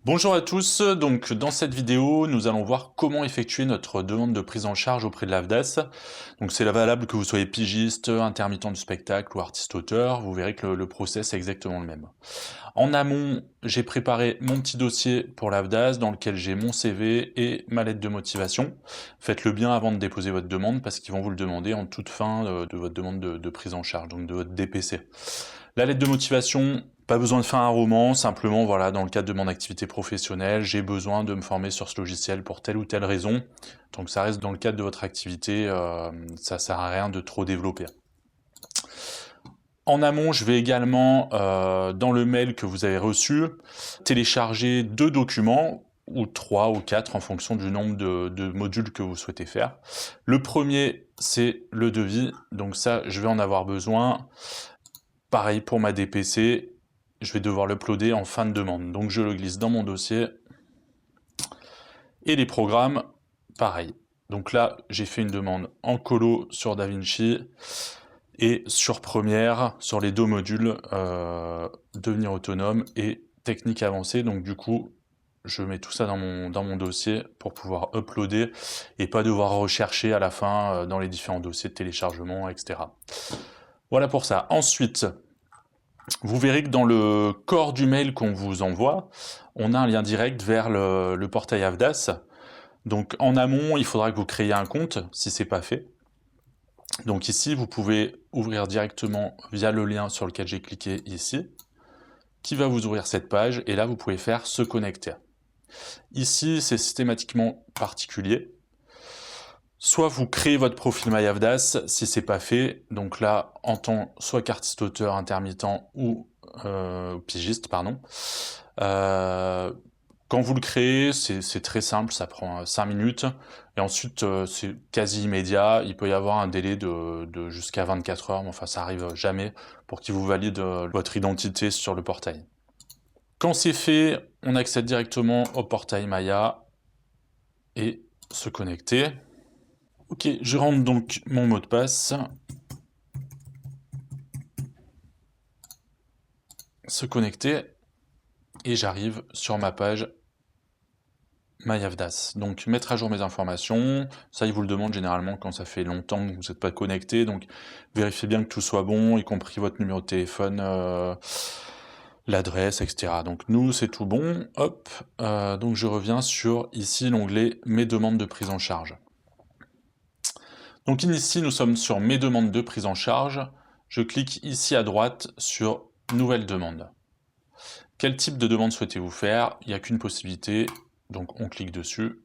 Bonjour à tous, donc dans cette vidéo, nous allons voir comment effectuer notre demande de prise en charge auprès de l'AFDAS. Donc c'est valable que vous soyez pigiste, intermittent du spectacle ou artiste-auteur, vous verrez que le process est exactement le même. En amont, j'ai préparé mon petit dossier pour l'AFDAS dans lequel j'ai mon CV et ma lettre de motivation. Faites-le bien avant de déposer votre demande parce qu'ils vont vous le demander en toute fin de votre demande de prise en charge, donc de votre DPC. La lettre de motivation, pas besoin de faire un roman, simplement voilà, dans le cadre de mon activité professionnelle, j'ai besoin de me former sur ce logiciel pour telle ou telle raison. Donc ça reste dans le cadre de votre activité, ça sert à rien de trop développer. En amont, je vais également, dans le mail que vous avez reçu, télécharger 2 documents, ou 3 ou 4 en fonction du nombre de modules que vous souhaitez faire. Le premier, c'est le devis, donc ça, je vais en avoir besoin. Pareil pour ma DPC, je vais devoir l'uploader en fin de demande, donc je le glisse dans mon dossier. Et les programmes, pareil. Donc là, j'ai fait une demande en colo sur DaVinci et sur Premiere, sur les 2 modules, devenir autonome et technique avancée. Donc du coup, je mets tout ça dans mon dossier pour pouvoir uploader et pas devoir rechercher à la fin dans les différents dossiers de téléchargement, etc. Voilà pour ça. Ensuite, vous verrez que dans le corps du mail qu'on vous envoie, on a un lien direct vers le portail AFDAS. Donc en amont, il faudra que vous créiez un compte si c'est pas fait. Donc ici, vous pouvez ouvrir directement via le lien sur lequel j'ai cliqué ici, qui va vous ouvrir cette page, et là vous pouvez faire se connecter. Ici, c'est systématiquement particulier. Soit vous créez votre profil MyAFDAS si c'est pas fait, donc là en tant soit qu'artiste auteur intermittent ou pigiste, pardon. Quand vous le créez, c'est très simple, ça prend 5 minutes, et ensuite c'est quasi immédiat, il peut y avoir un délai de jusqu'à 24 heures, mais enfin ça arrive jamais, pour qu'il vous valide votre identité sur le portail. Quand c'est fait, on accède directement au portail Maya, et se connecter. Ok, je rentre donc mon mot de passe, se connecter, et j'arrive sur ma page MyAFDAS. Donc mettre à jour mes informations, ça il vous le demande généralement quand ça fait longtemps que vous n'êtes pas connecté, donc vérifiez bien que tout soit bon, y compris votre numéro de téléphone, l'adresse, etc. Donc nous c'est tout bon, hop, donc je reviens sur ici l'onglet mes demandes de prise en charge. Donc ici nous sommes sur mes demandes de prise en charge, je clique ici à droite sur nouvelle demande. Quel type de demande souhaitez-vous faire? Il n'y a qu'une possibilité, donc on clique dessus.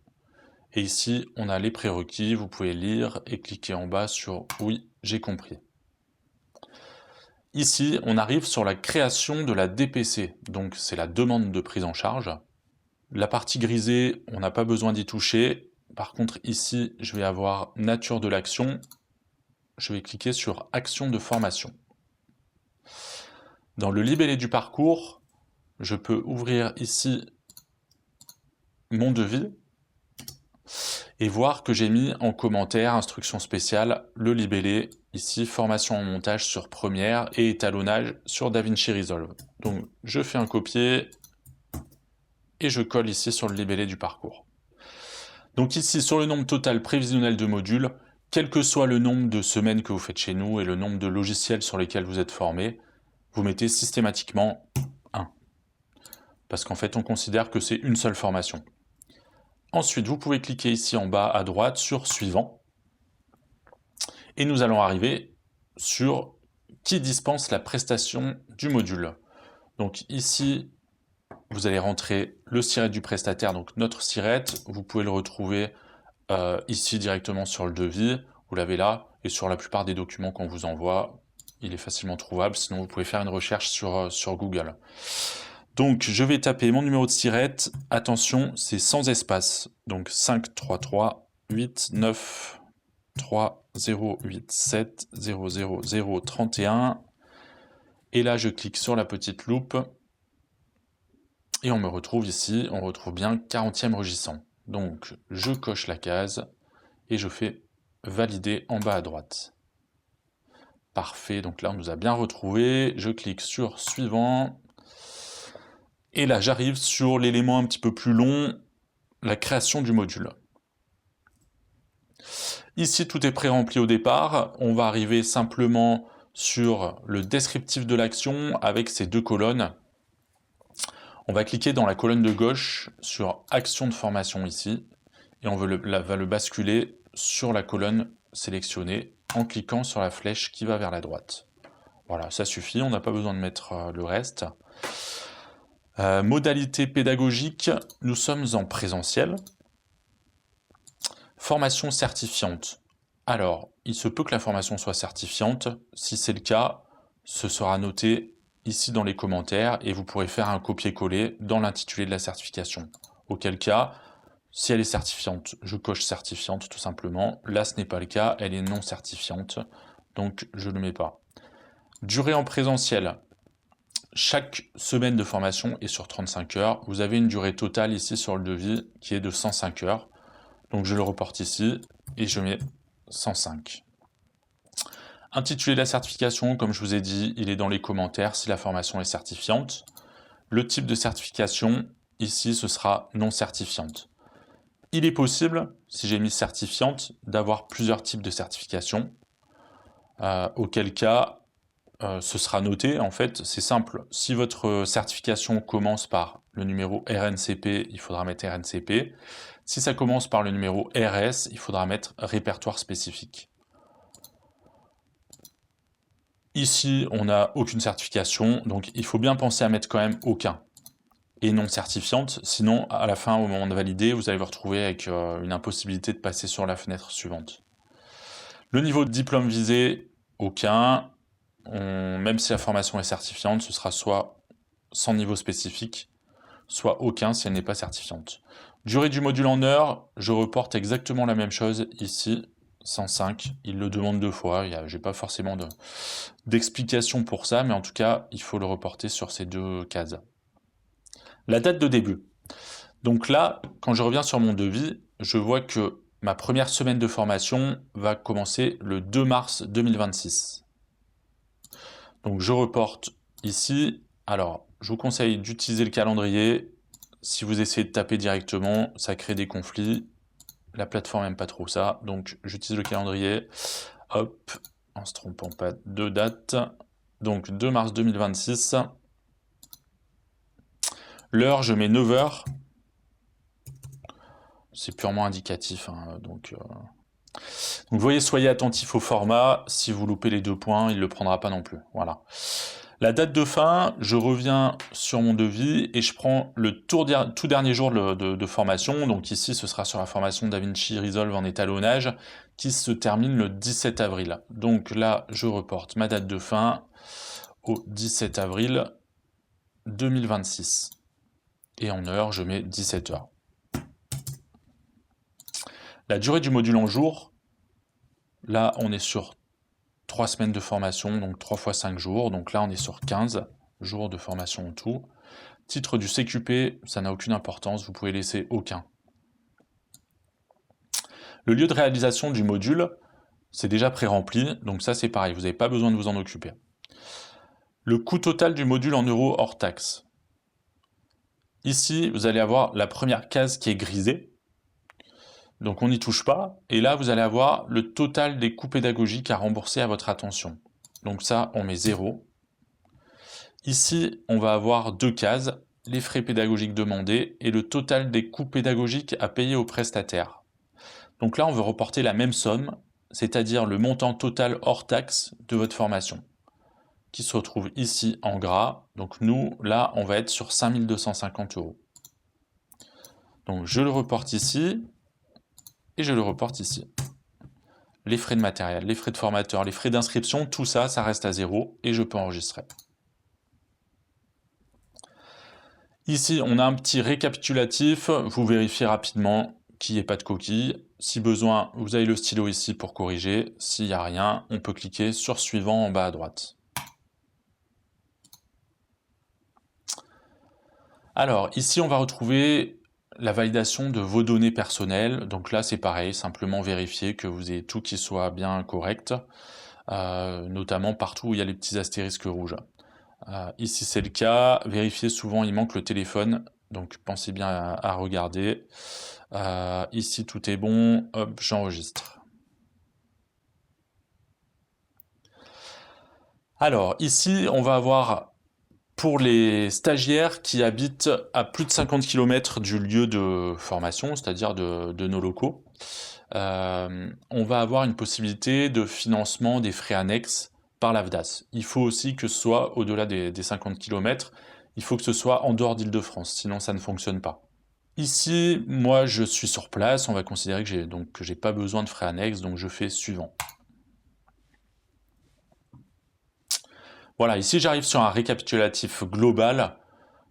Et ici, on a les prérequis, vous pouvez lire et cliquer en bas sur « Oui, j'ai compris ». Ici, on arrive sur la création de la DPC, donc c'est la demande de prise en charge. La partie grisée, on n'a pas besoin d'y toucher. Par contre, ici, je vais avoir « Nature de l'action ». Je vais cliquer sur « Action de formation ». Dans le libellé du parcours, je peux ouvrir ici mon devis et voir que j'ai mis en commentaire, instruction spéciale, le libellé, ici formation en montage sur Premiere et étalonnage sur DaVinci Resolve. Donc je fais un copier et je colle ici sur le libellé du parcours. Donc ici sur le nombre total prévisionnel de modules, quel que soit le nombre de semaines que vous faites chez nous et le nombre de logiciels sur lesquels vous êtes formé, vous mettez systématiquement 1. Parce qu'en fait on considère que c'est une seule formation. Ensuite, vous pouvez cliquer ici en bas à droite sur Suivant. Et nous allons arriver sur qui dispense la prestation du module. Donc ici, vous allez rentrer le SIRET du prestataire, donc notre SIRET. Vous pouvez le retrouver ici directement sur le devis. Vous l'avez là. Et sur la plupart des documents qu'on vous envoie, il est facilement trouvable. Sinon, vous pouvez faire une recherche sur Google. Donc, je vais taper mon numéro de SIRET. Attention, c'est sans espace. Donc, 533 8 9 3 0 8 7 0 0 0 31. Et là, je clique sur la petite loupe. Et on me retrouve ici, on retrouve bien 40e régissant. Donc, je coche la case et je fais valider en bas à droite. Parfait, donc là, on nous a bien retrouvé. Je clique sur Suivant. Et là, j'arrive sur l'élément un petit peu plus long, la création du module. Ici, tout est pré-rempli au départ. On va arriver simplement sur le descriptif de l'action avec ces deux colonnes. On va cliquer dans la colonne de gauche sur Action de formation ici, et on va le basculer sur la colonne sélectionnée en cliquant sur la flèche qui va vers la droite. Voilà, ça suffit, on n'a pas besoin de mettre le reste. Modalité pédagogique, nous sommes en présentiel. Formation certifiante. Alors, il se peut que la formation soit certifiante. Si c'est le cas, ce sera noté ici dans les commentaires et vous pourrez faire un copier-coller dans l'intitulé de la certification. Auquel cas, si elle est certifiante, je coche certifiante tout simplement. Là, ce n'est pas le cas, elle est non certifiante, donc je ne le mets pas. Durée en présentiel. Chaque semaine de formation est sur 35 heures. Vous avez une durée totale ici sur le devis qui est de 105 heures. Donc je le reporte ici et je mets 105. Intitulé de la certification, comme je vous ai dit, il est dans les commentaires si la formation est certifiante. Le type de certification, ici, ce sera non certifiante. Il est possible, si j'ai mis certifiante, d'avoir plusieurs types de certifications, auquel cas, ce sera noté. En fait, c'est simple. Si votre certification commence par le numéro RNCP, il faudra mettre RNCP. Si ça commence par le numéro RS, il faudra mettre répertoire spécifique. Ici, on n'a aucune certification, donc il faut bien penser à mettre quand même aucun et non certifiante, sinon à la fin, au moment de valider, vous allez vous retrouver avec une impossibilité de passer sur la fenêtre suivante. Le niveau de diplôme visé, aucun. Même si la formation est certifiante, ce sera soit sans niveau spécifique, soit aucun si elle n'est pas certifiante. Durée du module en heures, je reporte exactement la même chose ici, 105. Il le demande 2 fois, je n'ai pas forcément d'explication pour ça, mais en tout cas, il faut le reporter sur ces 2 cases. La date de début. Donc là, quand je reviens sur mon devis, je vois que ma première semaine de formation va commencer le 2 mars 2026. Donc je reporte ici. Alors, je vous conseille d'utiliser le calendrier. Si vous essayez de taper directement, ça crée des conflits. La plateforme n'aime pas trop ça, donc j'utilise le calendrier. Hop, en se trompant pas de date. Donc 2 mars 2026. L'heure, je mets 9h. C'est purement indicatif, hein, donc vous voyez, soyez attentif au format. Si vous loupez les 2 points, il ne le prendra pas non plus. Voilà. La date de fin, je reviens sur mon devis et je prends le tout dernier jour de formation. Donc ici, ce sera sur la formation DaVinci Resolve en étalonnage qui se termine le 17 avril. Donc là, je reporte ma date de fin au 17 avril 2026. Et en heure, je mets 17h. La durée du module en jours, là, on est sur 3 semaines de formation, donc 3 fois 5 jours. Donc là, on est sur 15 jours de formation en tout. Titre du CQP, ça n'a aucune importance, vous pouvez laisser aucun. Le lieu de réalisation du module, c'est déjà pré-rempli, donc ça c'est pareil, vous n'avez pas besoin de vous en occuper. Le coût total du module en euros hors taxe. Ici, vous allez avoir la première case qui est grisée, donc on n'y touche pas, et là vous allez avoir le total des coûts pédagogiques à rembourser à votre attention. Donc ça, on met 0. Ici, on va avoir 2 cases, les frais pédagogiques demandés et le total des coûts pédagogiques à payer aux prestataires. Donc là, on veut reporter la même somme, c'est-à-dire le montant total hors taxe de votre formation, qui se retrouve ici en gras. Donc nous, là, on va être sur 5 250 €. Donc je le reporte ici, et je le reporte ici. Les frais de matériel, les frais de formateur, les frais d'inscription, tout ça, ça reste à 0 et je peux enregistrer. Ici, on a un petit récapitulatif, vous vérifiez rapidement qu'il n'y ait pas de coquille. Si besoin, vous avez le stylo ici pour corriger. S'il n'y a rien, on peut cliquer sur suivant en bas à droite. Alors, ici, on va retrouver la validation de vos données personnelles. Donc là, c'est pareil, simplement vérifier que vous ayez tout qui soit bien correct, notamment partout où il y a les petits astérisques rouges. Ici c'est le cas, vérifiez souvent, il manque le téléphone, donc pensez bien à regarder. Ici tout est bon, hop, j'enregistre. Alors ici on va avoir pour les stagiaires qui habitent à plus de 50 km du lieu de formation, c'est-à-dire de nos locaux, on va avoir une possibilité de financement des frais annexes par l'AFDAS. Il faut aussi que ce soit au-delà des 50 km, il faut que ce soit en dehors d'Île-de-France, sinon ça ne fonctionne pas. Ici, moi je suis sur place, on va considérer que j'ai pas besoin de frais annexes, donc je fais suivant. Voilà, ici j'arrive sur un récapitulatif global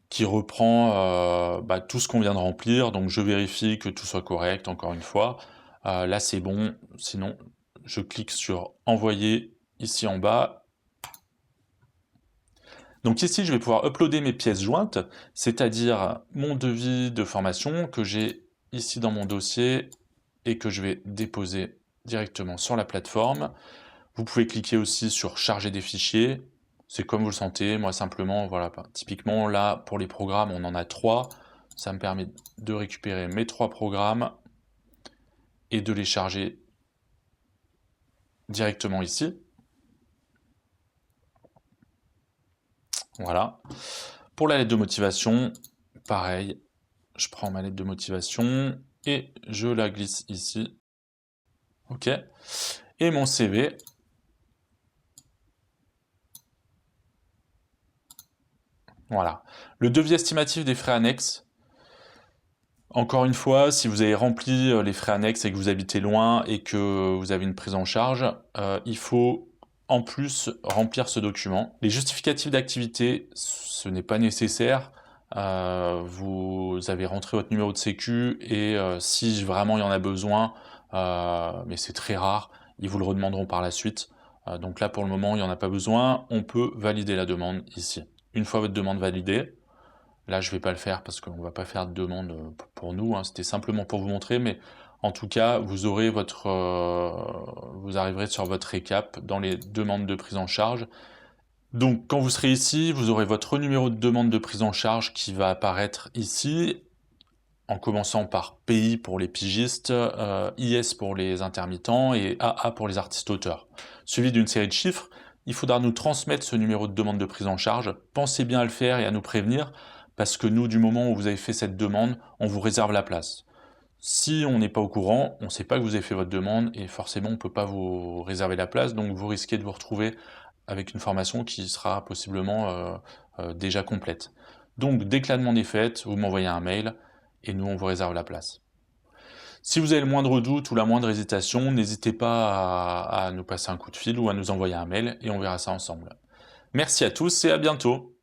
qui reprend tout ce qu'on vient de remplir, donc je vérifie que tout soit correct, encore une fois. Là c'est bon, sinon je clique sur envoyer ici en bas. Donc ici je vais pouvoir uploader mes pièces jointes, c'est-à-dire mon devis de formation que j'ai ici dans mon dossier et que je vais déposer directement sur la plateforme. Vous pouvez cliquer aussi sur charger des fichiers, c'est comme vous le sentez, moi simplement, voilà, typiquement là pour les programmes on en a 3, ça me permet de récupérer mes 3 programmes et de les charger directement ici. Voilà. Pour la lettre de motivation, pareil, je prends ma lettre de motivation et je la glisse ici. Ok. Et mon CV. Voilà. Le devis estimatif des frais annexes. Encore une fois, si vous avez rempli les frais annexes et que vous habitez loin et que vous avez une prise en charge, il faut en plus remplir ce document. Les justificatifs d'activité, ce n'est pas nécessaire. Vous avez rentré votre numéro de sécu et si vraiment il y en a besoin, mais c'est très rare, ils vous le redemanderont par la suite. Donc là pour le moment il n'y en a pas besoin, on peut valider la demande ici. Une fois votre demande validée, là, je vais pas le faire parce qu'on va pas faire de demande pour nous, hein. C'était simplement pour vous montrer, mais en tout cas, vous aurez vous arriverez sur votre récap dans les demandes de prise en charge. Donc, quand vous serez ici, vous aurez votre numéro de demande de prise en charge qui va apparaître ici, en commençant par PI pour les pigistes, IS pour les intermittents et AA pour les artistes-auteurs, suivi d'une série de chiffres. Il faudra nous transmettre ce numéro de demande de prise en charge. Pensez bien à le faire et à nous prévenir, parce que nous, du moment où vous avez fait cette demande, on vous réserve la place. Si on n'est pas au courant, on ne sait pas que vous avez fait votre demande et forcément on ne peut pas vous réserver la place, donc vous risquez de vous retrouver avec une formation qui sera possiblement déjà complète. Donc dès que la demande est faite, vous m'envoyez un mail et nous on vous réserve la place. Si vous avez le moindre doute ou la moindre hésitation, n'hésitez pas à nous passer un coup de fil ou à nous envoyer un mail et on verra ça ensemble. Merci à tous et à bientôt.